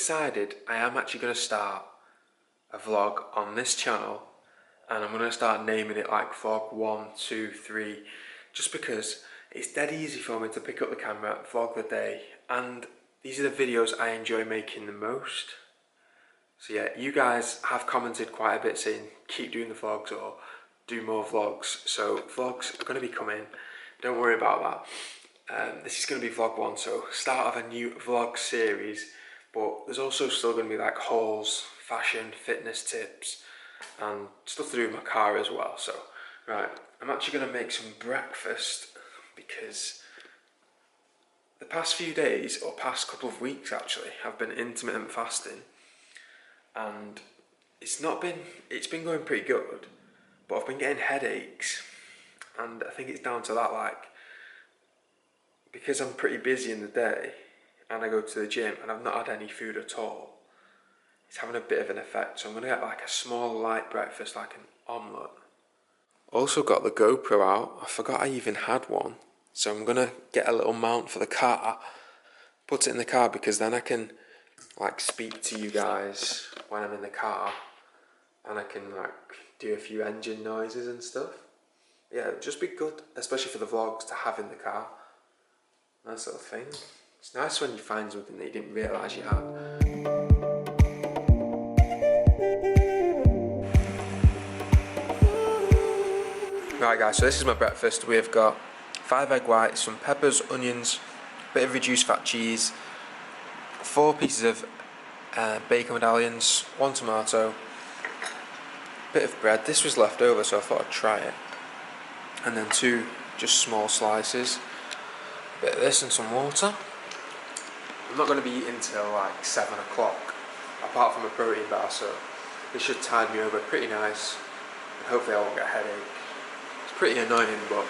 decided I am actually going to start a vlog on this channel, and I'm going to start naming it like vlog 1, 2, 3, just because it's dead easy for me to pick up the camera, vlog the day, and these are the videos I enjoy making the most. So yeah, you guys have commented quite a bit saying keep doing the vlogs or do more vlogs, so vlogs are going to be coming, don't worry about that. This is going to be vlog 1, so start of a new vlog series, but there's also still going to be like hauls, fashion, fitness tips, and stuff to do with my car as well. So, right, I'm actually going to make some breakfast because the past few days, or past couple of weeks actually, I've been intermittent fasting, and it's been going pretty good, but I've been getting headaches, and I think it's down to that, like, because I'm pretty busy in the day and I go to the gym and I've not had any food at all, it's having a bit of an effect. So I'm going to get like a small light breakfast, like an omelette. Also got the GoPro out. I forgot I even had one. So I'm going to get a little mount for the car, put it in the car, because then I can like speak to you guys when I'm in the car, and I can like do a few engine noises and stuff. Yeah, it'd just be good, especially for the vlogs, to have in the car. That sort of thing. It's nice when you find something that you didn't realise you had. Right guys, so this is my breakfast. We've got 5 egg whites, some peppers, onions, a bit of reduced fat cheese, 4 pieces of bacon medallions, 1 tomato, a bit of bread. This was left over, so I thought I'd try it. And then 2 just small slices. Bit of this and some water. I'm not going to be eating till like 7 o'clock, apart from a protein bar, so this should tide me over pretty nice, and hopefully I won't get a headache. It's pretty annoying, but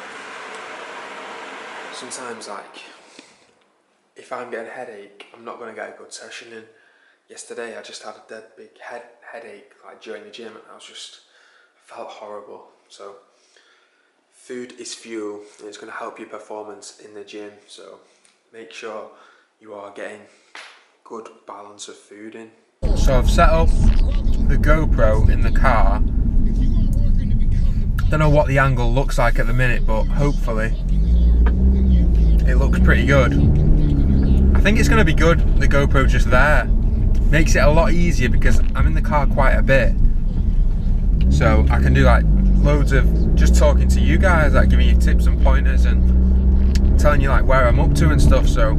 sometimes, like, if I'm getting a headache, I'm not going to get a good session in. Yesterday I just had a dead big headache like during the gym, and I felt horrible. So food is fuel, and it's going to help your performance in the gym, so make sure you are getting good balance of food in. So I've set up the GoPro in the car. Don't know what the angle looks like at the minute, but hopefully it looks pretty good. I think it's going to be good, the GoPro just there. Makes it a lot easier because I'm in the car quite a bit, so I can do like loads of just talking to you guys, like giving you tips and pointers and telling you like where I'm up to and stuff. So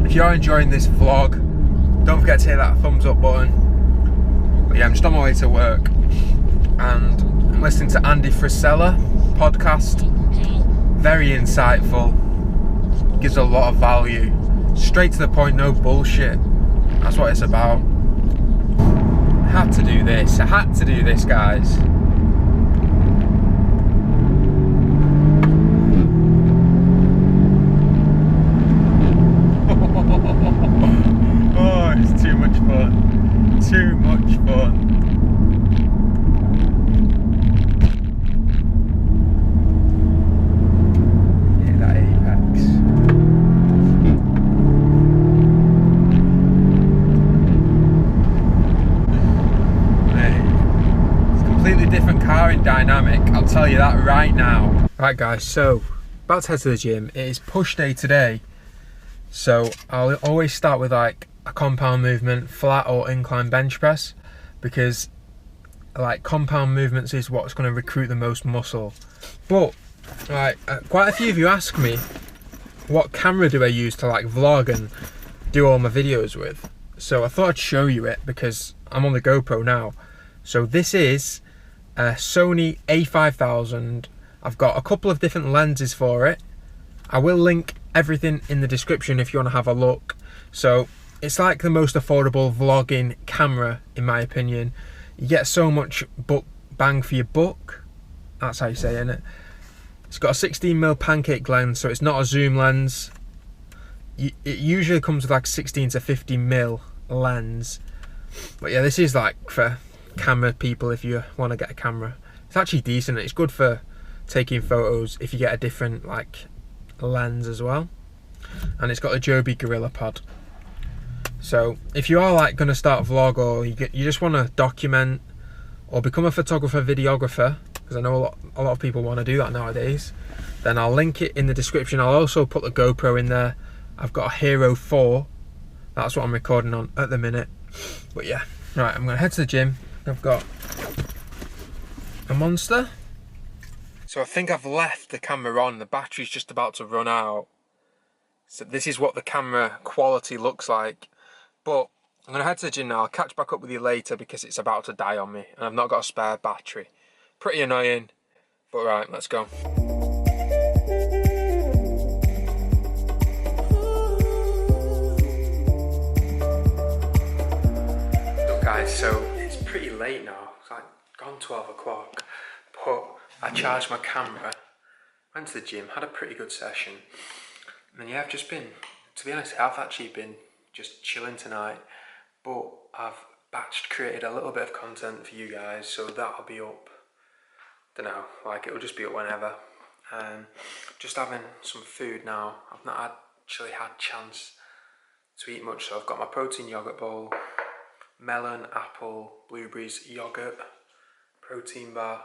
if you're enjoying this vlog, don't forget to hit that thumbs up button. But yeah, I'm just on my way to work and I'm listening to Andy Frisella podcast. Very insightful, gives a lot of value, straight to the point, no bullshit. That's what it's about. I had to do this, guys. Oh, it's too much fun. Too much fun. Hit that apex. Hey, it's a completely different car in dynamic, I'll tell you that right now. Right guys, so about to head to the gym. It is push day today. So I'll always start with like a compound movement, flat or incline bench press, because like compound movements is what's going to recruit the most muscle. But like quite a few of you ask me what camera do I use to like vlog and do all my videos with. So I thought I'd show you it because I'm on the GoPro now. So this is a Sony A5000. I've got a couple of different lenses for it. I will link everything in the description if you want to have a look. So it's like the most affordable vlogging camera in my opinion. You get so much bang for your buck. That's how you say it, innit? It's got a 16mm pancake lens, so it's not a zoom lens. It usually comes with like 16 to 50mm lens. But yeah, this is like for camera people if you want to get a camera. It's actually decent. It's good for taking photos if you get a different like lens as well. And it's got a Joby Gorilla Pod. So if you are like going to start a vlog, or you just want to document or become a photographer, videographer, because I know a lot of people want to do that nowadays, then I'll link it in the description. I'll also put the GoPro in there. I've got a Hero 4. That's what I'm recording on at the minute. But yeah, right, I'm going to head to the gym. I've got a Monster. So I think I've left the camera on. The battery's just about to run out. So this is what the camera quality looks like. But I'm going to head to the gym now. I'll catch back up with you later because it's about to die on me. And I've not got a spare battery. Pretty annoying. But right, let's go. Look guys, so it's pretty late now. It's like gone 12 o'clock. But I charged my camera, went to the gym, had a pretty good session. And yeah, I've just been, to be honest, I've actually been just chilling tonight. But I've created a little bit of content for you guys, so that'll be up. Don't know, like it'll just be up whenever. Just having some food now. I've not actually had chance to eat much, so I've got my protein yogurt bowl, melon, apple, blueberries, yogurt, protein bar.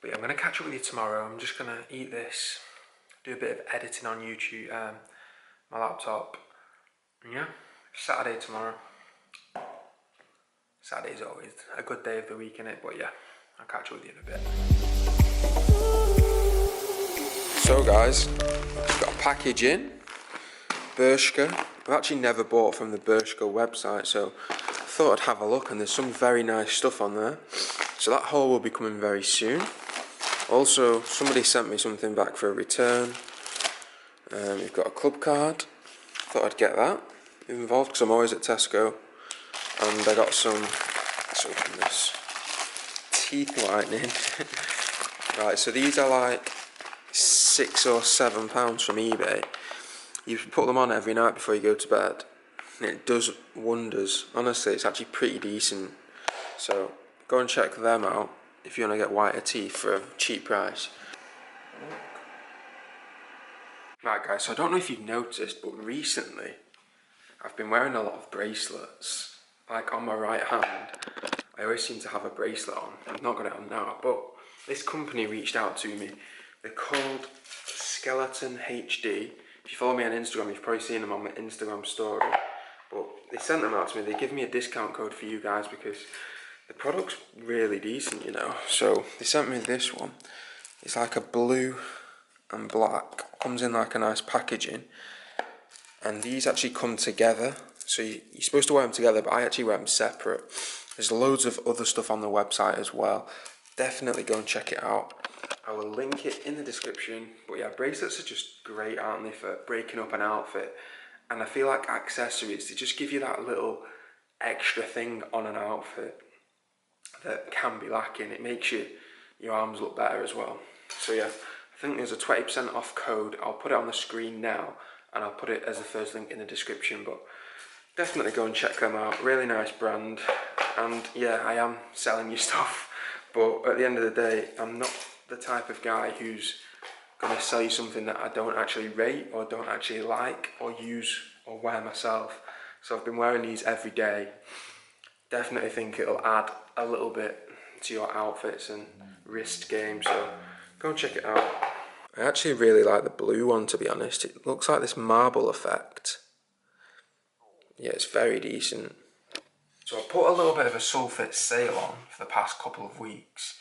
But yeah, I'm gonna catch up with you tomorrow. I'm just gonna eat this, do a bit of editing on YouTube, my laptop. And yeah, Saturday tomorrow. Saturday's always a good day of the week, innit? But yeah, I'll catch up with you in a bit. So guys, got a package in. Bershka. I've actually never bought from the Bershka website, so I thought I'd have a look, and there's some very nice stuff on there. So that haul will be coming very soon. Also, somebody sent me something back for a return. We've got a club card. Thought I'd get that involved because I'm always at Tesco. And I got some, let's open this, teeth whitening. Right, so these are like £6 or £7 from eBay. You put them on every night before you go to bed, and it does wonders. Honestly, it's actually pretty decent. So go and check them out if you want to get whiter teeth for a cheap price. Right guys, so I don't know if you've noticed, but recently I've been wearing a lot of bracelets. Like on my right hand, I always seem to have a bracelet on. I've not got it on now, but this company reached out to me. They're called Skeleton HD. If you follow me on Instagram, you've probably seen them on my Instagram story. But they sent them out to me. They give me a discount code for you guys because the product's really decent, you know. So they sent me this one. It's like a blue and black. Comes in like a nice packaging. And these actually come together. So you're supposed to wear them together, but I actually wear them separate. There's loads of other stuff on the website as well. Definitely go and check it out. I will link it in the description. But yeah, bracelets are just great, aren't they, for breaking up an outfit. And I feel like accessories, they just give you that little extra thing on an outfit that can be lacking. It makes your arms look better as well. So yeah, I think there's a 20% off code. I'll put it on the screen now, and I'll put it as the first link in the description. But definitely go and check them out. Really nice brand. And yeah, I am selling you stuff. But at the end of the day, I'm not the type of guy who's going to sell you something that I don't actually rate or don't actually like or use or wear myself. So I've been wearing these every day. Definitely think it'll add a little bit to your outfits and wrist game. So go and check it out. I actually really like the blue one, to be honest. It looks like this marble effect. Yeah, it's very decent. So I put a little bit of a Sulfit sale on for the past couple of weeks,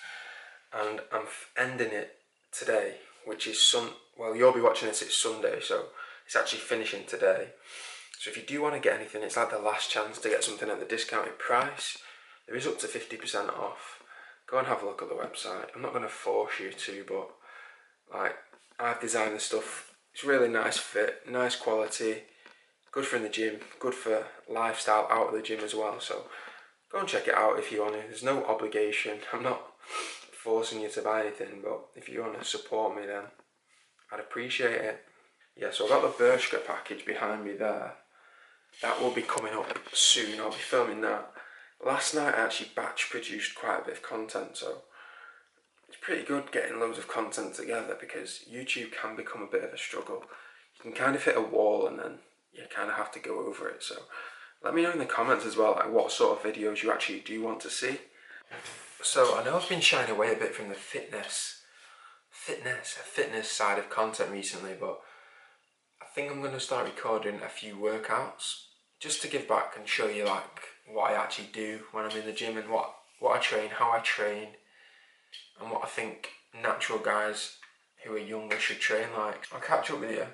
and I'm ending it today, which is well, you'll be watching this, it's Sunday, so it's actually finishing today. So if you do want to get anything, it's like the last chance to get something at the discounted price. There is up to 50% off. Go and have a look at the website. I'm not going to force you to, but like, I've designed the stuff. It's really nice fit, nice quality. Good for in the gym, good for lifestyle out of the gym as well. So go and check it out if you want to. There's no obligation. I'm not forcing you to buy anything, but if you want to support me, then I'd appreciate it. Yeah, so I've got the Bershka package behind me there. That will be coming up soon. I'll be filming that. Last night I actually batch produced quite a bit of content, so it's pretty good getting loads of content together because YouTube can become a bit of a struggle. You can kind of hit a wall and then you kind of have to go over it. So Let me know in the comments as well, like what sort of videos you actually do want to see. So I know I've been shying away a bit from the fitness side of content recently, but I think I'm going to start recording a few workouts just to give back and show you like what I actually do when I'm in the gym and what I train, how I train, and what I think natural guys who are younger should train like. I'll catch up with you. I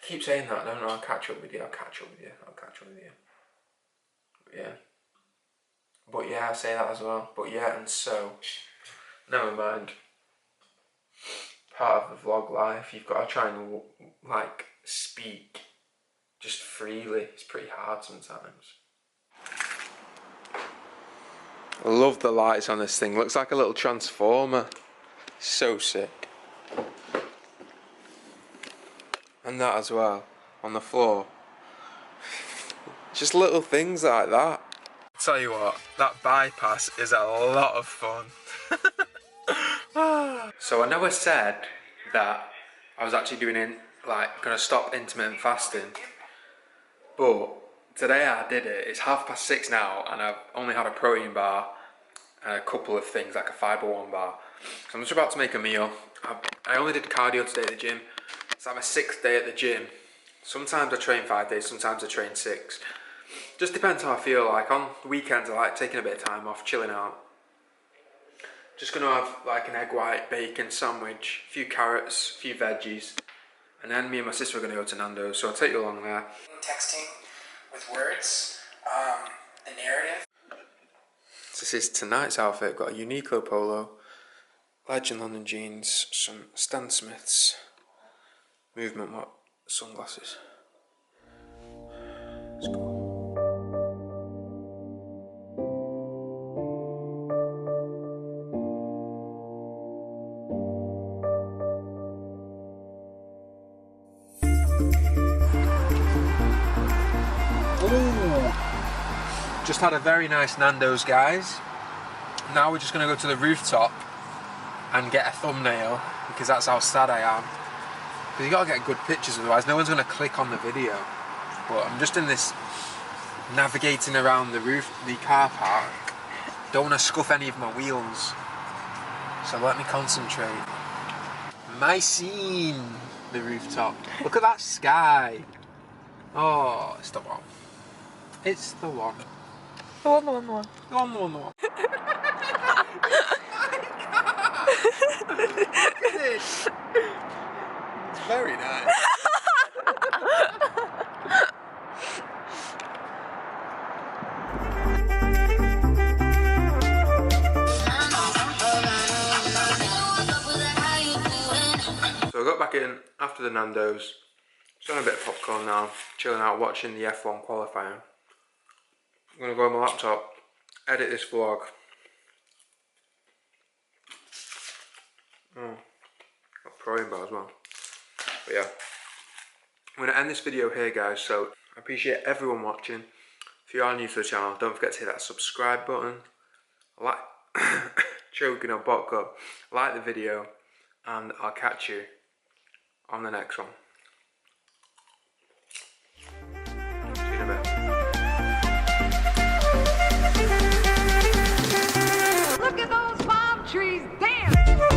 keep saying that, don't I? I'll catch up with you, I'll catch up with you, I'll catch up with you. But yeah, I say that as well. But yeah, and so, never mind. Part of the vlog life, you've got to try and like speak just freely. It's pretty hard sometimes. I love the lights on this thing. Looks like a little transformer. So sick. And that as well on the floor. Just little things like that. Tell you what, that bypass is a lot of fun. So I know I said that I was actually gonna stop intermittent fasting, but today I did it. It's 6:30 now, and I've only had a protein bar and a couple of things like a fibre one bar. So I'm just about to make a meal. I only did cardio today at the gym. It's like my 6th day at the gym. Sometimes I train 5 days, sometimes I train 6. Just depends how I feel. Like on weekends I like taking a bit of time off, chilling out. Just gonna have like an egg white bacon sandwich, a few carrots, a few veggies, and then me and my sister are gonna go to Nando's, so I'll take you along there. Texting with words, the narrative. This is tonight's outfit. Got a Uniqlo polo, Legend London jeans, some Stan Smiths, movement sunglasses. Let's go. Just had a very nice Nando's, guys. Now we're just gonna go to the rooftop and get a thumbnail because that's how sad I am. Because you gotta get good pictures, otherwise no one's gonna click on the video. But I'm just in this navigating around the car park. Don't wanna scuff any of my wheels. So let me concentrate. My scene, the rooftop. Look at that sky. Oh, it's the one. It's the one. The one. The one. Look at this. It's very nice. So I got back in after the Nando's. Just having a bit of popcorn now, chilling out, watching the F1 qualifying. I'm gonna go on my laptop, edit this vlog. Got protein bar as well. But yeah, I'm gonna end this video here, guys. So I appreciate everyone watching. If you are new to the channel, don't forget to hit that subscribe button. Choking on popcorn. Like the video, and I'll catch you on the next one. See you in a bit. Look at those palm trees, damn!